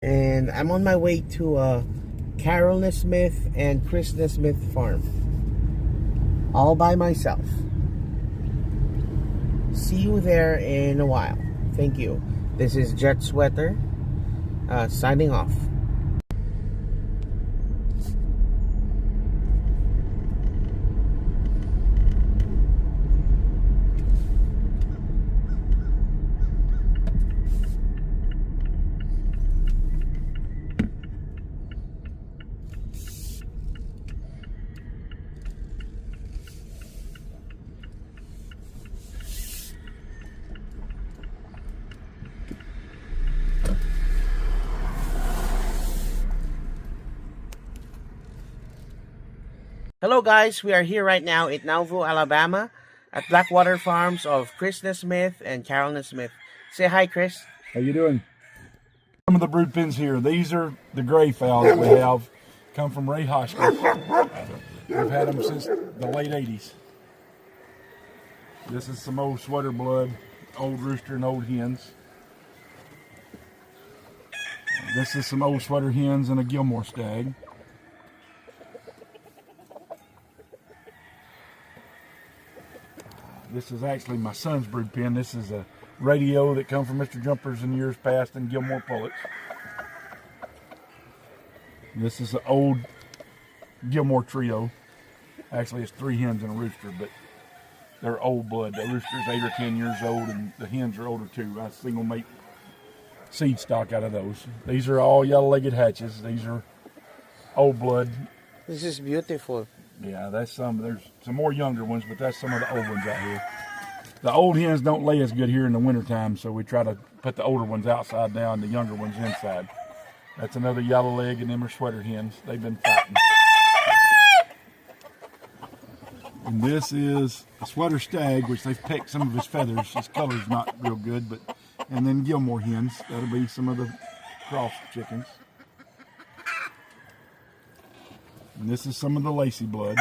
And I'm on my way to Carol Nesmith and Chris Nesmith farm, all by myself. See you there in a while. Thank you. This is Jet Sweater signing off. Hello guys, we are here right now in Nauvoo, Alabama at Blackwater Farms of Chris Nesmith and Carol Nesmith. Say hi, Chris. How you doing? Some of the brood pens here. These are the gray fowl that we have. Come from Ray Hoskins. We've had them since the late 80s. This is some old sweater blood, old rooster and old hens. This is some old sweater hens and a Gilmore stag. This is actually my son's brood pen. This is a radio that come from Mr. Jumpers in years past and Gilmore Pullets. This is an old Gilmore trio. Actually, it's 3 hens and a rooster, but they're old blood. The rooster's 8 or 10 years old, and the hens are older too. I single mate seed stock out of those. These are all yellow-legged hatches. These are old blood. This is beautiful. Yeah, that's some. There's some more younger ones, but that's some of the old ones out here. The old hens don't lay as good here in the wintertime, so we try to put the older ones outside now and the younger ones inside. That's another yellow leg, and them are sweater hens. They've been fighting. And this is a sweater stag, which they've picked some of his feathers. His color's not real good, but and then Gilmore hens. That'll be some of the cross chickens. And this is some of the Lacey blood.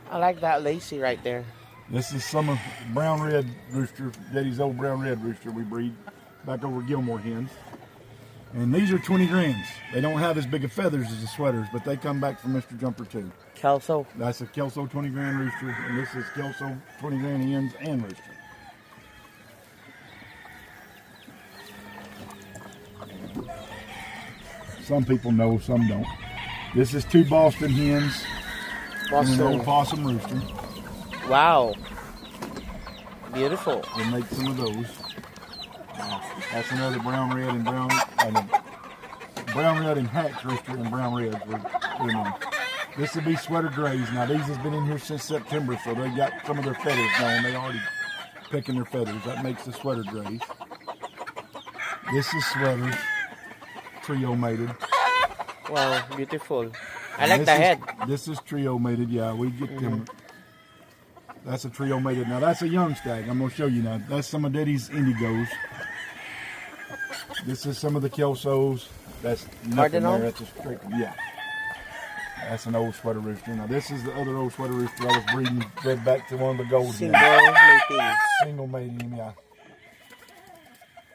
I like that Lacey right there. This is some of brown-red rooster, Daddy's old brown-red rooster we breed back over Gilmore hens. And these are 20 grands. They don't have as big of feathers as the sweaters, but they come back from Mr. Jumper too. Kelso. That's a Kelso 20 grand rooster, and this is Kelso 20 grand hens and rooster. Some people know, some don't. This is 2 Boston hens and an old possum rooster. Wow. Beautiful. We'll make some of those. That's another brown red and brown red and hatch rooster and brown reds. This would be sweater grays. Now these has been in here since September, so they got some of their feathers gone. They already picking their feathers. That makes the sweater grays. This is sweaters, trio mated. Wow, beautiful. I like the head. This is trio mated. Yeah, we get them. That's a trio mated. Now that's a young stag. I'm gonna show you now. That's some of Daddy's indigos. This is some of the Kelsos. That's nothing there. That's a straight, yeah. That's an old sweater rooster. Now this is the other old sweater rooster I was breeding, bred back to one of the gold hens. Single mating him, yeah.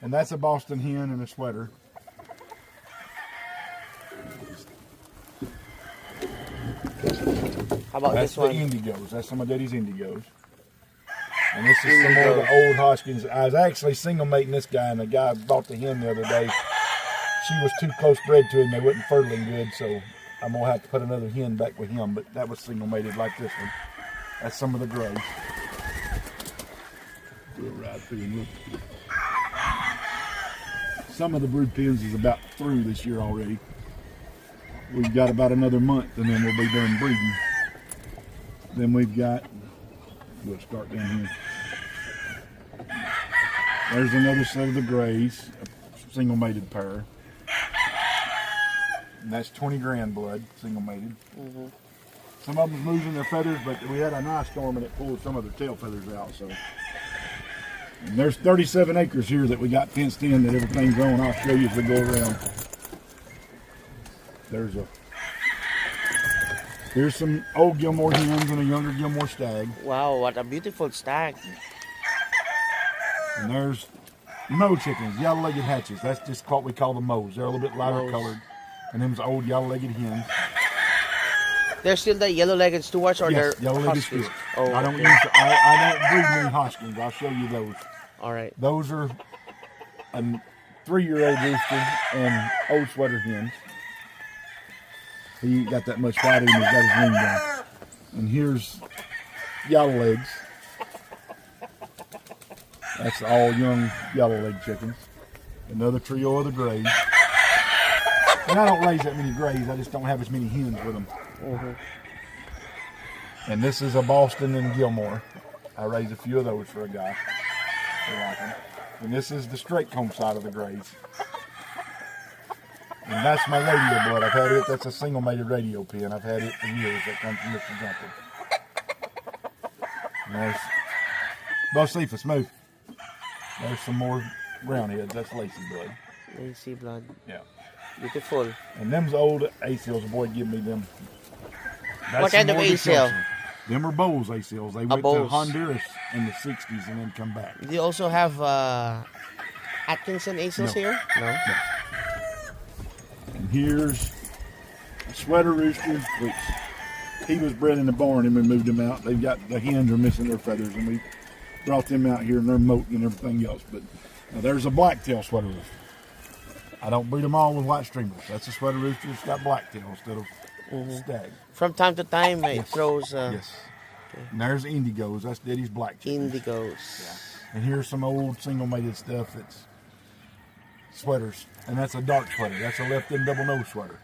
And that's a Boston hen and a sweater. How about that's this one? The indigos. That's some of Daddy's indigos. And this is some more of the old Hoskins. I was actually single mating this guy, and the guy bought the hen the other day. She was too close bred to him. They wasn't fertiling good, so I'm going to have to put another hen back with him, but that was single mated like this one. That's some of the grays. Do it right through and look. Some of the brood pens is about through this year already. We've got about another month, and then we'll be done breeding. Then we've got, we'll start down here. There's another set of the grays, a single mated pair. And that's 20 grand blood, single mated. Some of them losing their feathers, but we had a nice storm and it pulled some of their tail feathers out. So, and there's 37 acres here that we got fenced in that everything's growing. I'll show you as we go around. There's a Here's some old Gilmore hens and a younger Gilmore stag. Wow, what a beautiful stag. And there's moe chickens, yellow-legged hatches. That's just what we call the moes. They're a little bit lighter Moes. colored. And them's old yellow-legged hens. They're still the yellow-legged Stewarts or Yes, they're yellow-legged Huskies? Stewarts. Oh, I don't okay. use. I don't breed many Hoskins. I'll show you those. All right. Those are a 3-year-old rooster and old sweater hens. He ain't got that much white in him. He's got his wing down. And here's yellow legs. That's all young yellow leg chickens. Another trio of the grays. And I don't raise that many grays. I just don't have as many hens with them. And this is a Boston and Gilmore. I raise a few of those for a guy. They like them. And this is the straight comb side of the grays. And that's my radio blood. I've had it. That's a single mated radio pin. I've had it for years. That comes from Mr. Jumper. And there's Bocephus, move. There's some more brown heads. That's Lacey blood. Lacy blood. Yeah. Beautiful. And them's old ACLs. The boy give me them. That's What kind some of more ACL? Kelson. Them are Bowles ACLs. They went to Bowles. Honduras in the 60s and then come back. Do you also have Atkinson ACLs No. here? No. And here's a sweater rooster, which he was bred in the barn and we moved him out. They've got, the hens are missing their feathers and we brought them out here and they're molting and everything else. But now there's a blacktail sweater rooster. I don't breed them all with white streamers. That's a sweater rooster that's got blacktail instead of stag. From time to time, it throws Yes. And there's indigos. That's Daddy's black chicken. indigos. And here's some old single mated stuff that's sweaters. And that's a dark sweater. That's a left-in double nose sweater.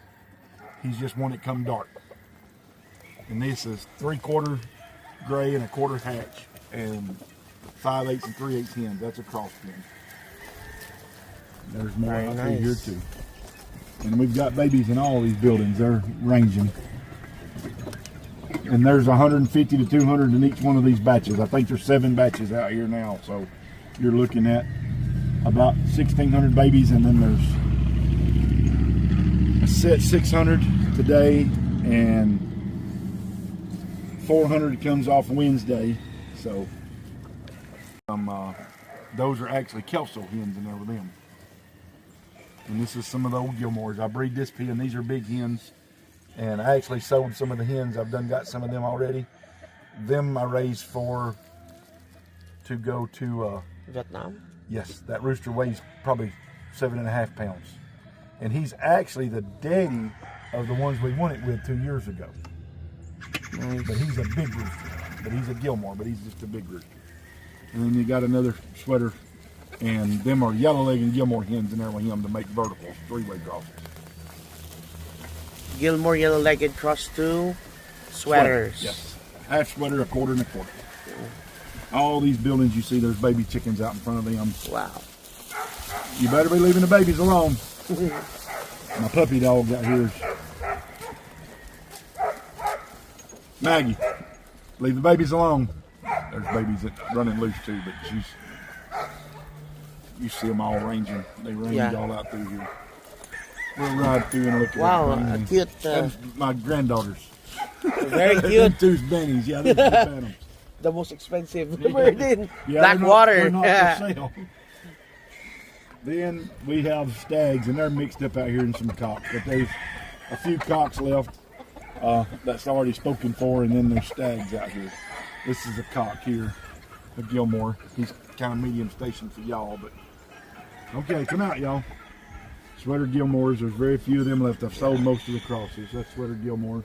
He's just one that come dark. And this is 3/4 gray and a quarter hatch and 5/8 and 3/8 hens. That's a cross pin. There's more Very out nice. here too. And we've got babies in all these buildings. They're ranging. And there's 150 to 200 in each one of these batches. I think there's 7 batches out here now. So you're looking at about 1,600 babies, and then there's a set 600 today, and 400 comes off Wednesday. So those are actually Kelso hens in there with them. And this is some of the old Gilmores. I breed this pen. These are big hens. And I actually sold some of the hens. I've got some of them already. Them I raised to go to, Vietnam? yes, that rooster weighs probably 7.5 pounds. And he's actually the daddy of the ones we won it with 2 years ago. Nice. But he's a big rooster. But he's a Gilmore, but he's just a big rooster. And then you got another sweater. And them are yellow leg and Gilmore hens in there with him to make verticals, 3-way crosses. Gilmore yellow-legged cross two sweaters. Yes. Half sweater, a quarter and a quarter. All these buildings you see, there's baby chickens out in front of them. Wow. You better be leaving the babies alone. My puppy dog out here is Maggie. Leave the babies alone. There's babies that running loose too, but you see them all ranging. They range all out through here. We'll ride through and look at Wow, everything. a cute. That's my granddaughters. Very Them cute. two's bennies. Yeah, they're phantoms. The most expensive bird in Yeah, Blackwater. They're not for sale. Then we have stags, and they're mixed up out here in some cocks. But there's a few cocks left that's already spoken for, and then there's stags out here. This is a cock here, a Gilmore. He's kind of medium station for y'all, but okay, come out, y'all. Sweater Gilmores. There's very few of them left. I've sold most of the crosses. That's sweater Gilmores.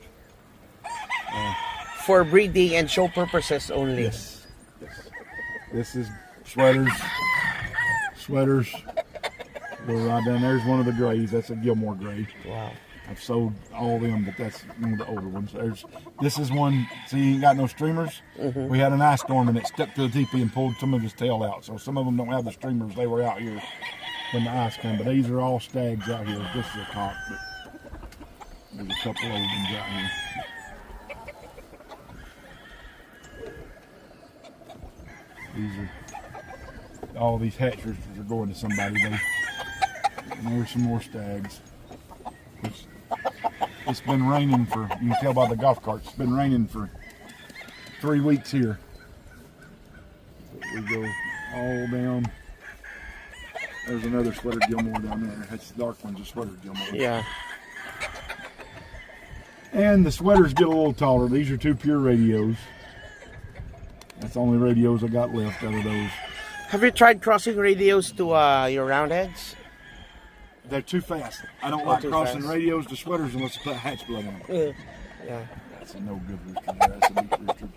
For breeding and show purposes only. Yes. This is sweaters. Sweaters. Go right down. There's one of the grays. That's a Gilmore gray. Wow. I've sold all of them, but that's one of the older ones. This is one. See, he ain't got no streamers. We had an ice storm and it stuck to the teepee and pulled some of his tail out. So some of them don't have the streamers. They were out here when the ice came. But these are all stags out here. This is a cock, but there's a couple old ones out here. These are all these hatch roosters are going to somebody. And there's some more stags. It's been raining for, you can tell by the golf carts, it's been raining for 3 weeks here. We go all down. There's another sweater Gilmore down there. That's the dark one's a sweater Gilmore. Yeah. And the sweaters get a little taller. These are 2 pure radios. That's the only radios I got left out of those. Have you tried crossing radios to your roundheads? They're too fast. I don't like too crossing fast. radios to sweaters unless I put hatch blood on them. Yeah. That's a no good rooster. That's a beat rooster.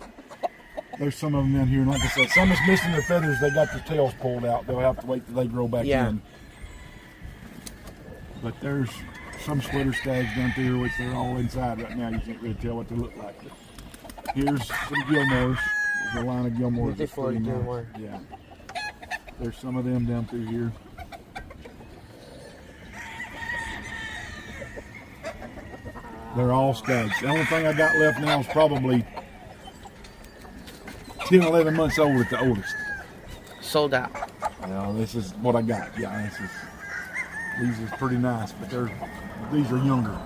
There's some of them down here, and like I said, some is missing their feathers. They got their tails pulled out. They'll have to wait till they grow back in. But there's some sweater stags down through here, which they're all inside right now. You can't really tell what they look like. But here's some Gilmores. There's a line of Gilmores. That's pretty nice. Gilmore. Yeah. There's some of them down through here. They're all stags. The only thing I got left now is probably 10, 11 months old at the oldest. Sold out. Well, this is what I got. Yeah, these is pretty nice, but these are younger.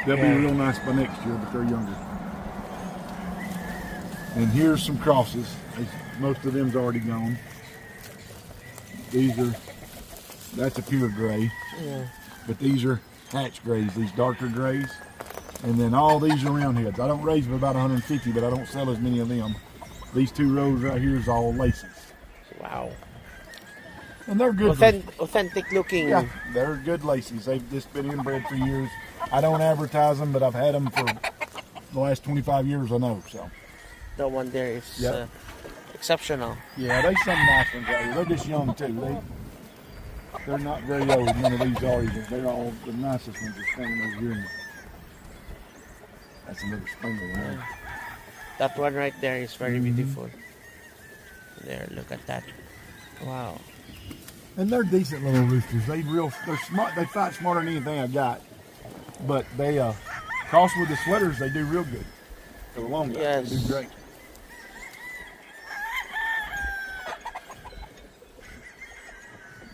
They'll be real nice by next year, but they're younger. And here's some crosses. Most of them's already gone. That's a pure gray. Yeah. But these are hatch grays, these darker grays. And then all these are roundheads. I don't raise them about 150, but I don't sell as many of them. These 2 rows right here is all laces. Wow. And they're good. Authentic looking. Yeah, they're good laces. They've just been inbred for years. I don't advertise them, but I've had them for the last 25 years, I know. So The one there is exceptional. yeah, there's some nice ones out here. They're just young too. They're not very old. None of these are either. They're all the nicest ones are standing over here. That's another sprinkle one. There. That one right there is very beautiful. There, look at that. Wow. And they're decent little roosters. They're smart. They fight smarter than anything I got. But they cross with the sweaters. They do real good. For the long guys, Yes. they do great.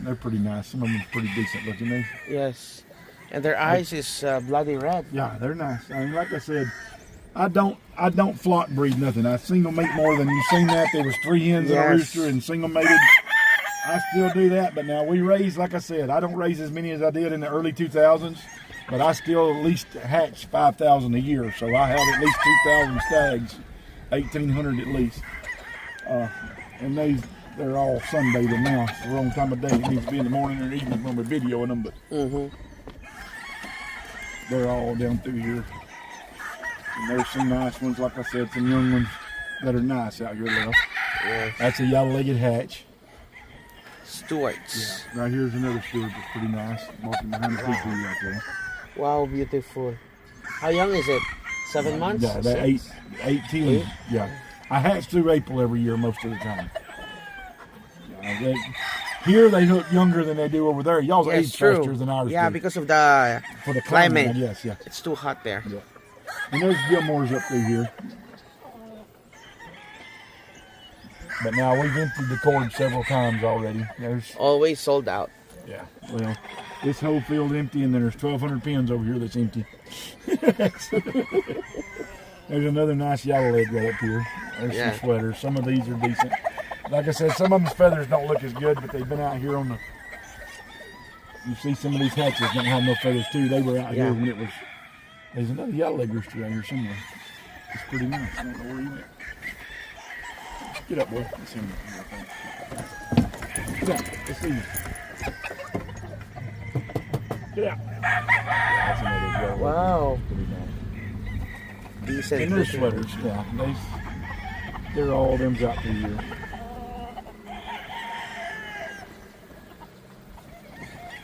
They're pretty nice. Some of them are pretty decent looking. Yes. And their eyes is bloody red. Yeah, they're nice. I mean, like I said, I don't flock breed nothing. I single mate more than you've seen that. There was 3 hens and a rooster and single mated. I still do that, but now we raise, like I said, I don't raise as many as I did in the early 2000s, but I still at least hatch 5,000 a year. So I have at least 2,000 stags, 1,800 at least. And they're all sunbathing now. It's the wrong time of day. It needs to be in the morning or evening when we're videoing them, but they're all down through here. And there's some nice ones, like I said, some young ones that are nice out here left. Yes. That's a yellow-legged hatch. Stewarts. Yeah. Right here's another stewart that's pretty nice. Walking behind the tree right there. Wow, beautiful. How young is it? 7 months? Yeah, that 18. Yeah. I hatch through April every year most of the time. Yeah, here they look younger than they do over there. Y'all's age faster than ours. Yeah, do. because of the For the climate. Yes, yeah. It's too hot there. Yeah. And there's Gilmores up through here. But now we've emptied the cord several times already. There's Always sold out. Yeah. Well, this whole field empty, and then there's 1,200 pins over here that's empty. There's another nice yellow leg right up here. There's some sweaters. Some of these are decent. Like I said, some of them's feathers don't look as good, but they've been out here on the. You see, some of these hatches don't have no feathers too. They were out here when it was. There's another yellow leg rooster out here somewhere. It's pretty nice. I don't know where he went. Get up, boy. Let's see him. Get out. Let's see him. Get out. That's another yellow. Wow. Pretty nice. Decent. And their sweaters, yeah. They're all them out through here.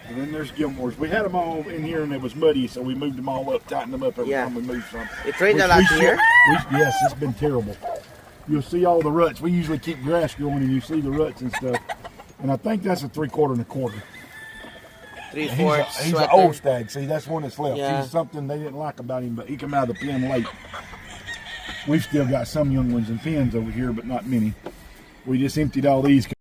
And then there's Gilmores. We had them all in here and it was muddy, so we moved them all up, tightened them up every time we moved some. It rained a lot here? Yes, it's been terrible. You'll see all the ruts. We usually keep grass growing and you see the ruts and stuff. And I think that's a 3/4 and a quarter. 3/4. He's an old stag. See, that's one that's left. Yeah. He's something they didn't like about him, but he come out of the pen late. We've still got some young ones in pens over here, but not many. We just emptied all these because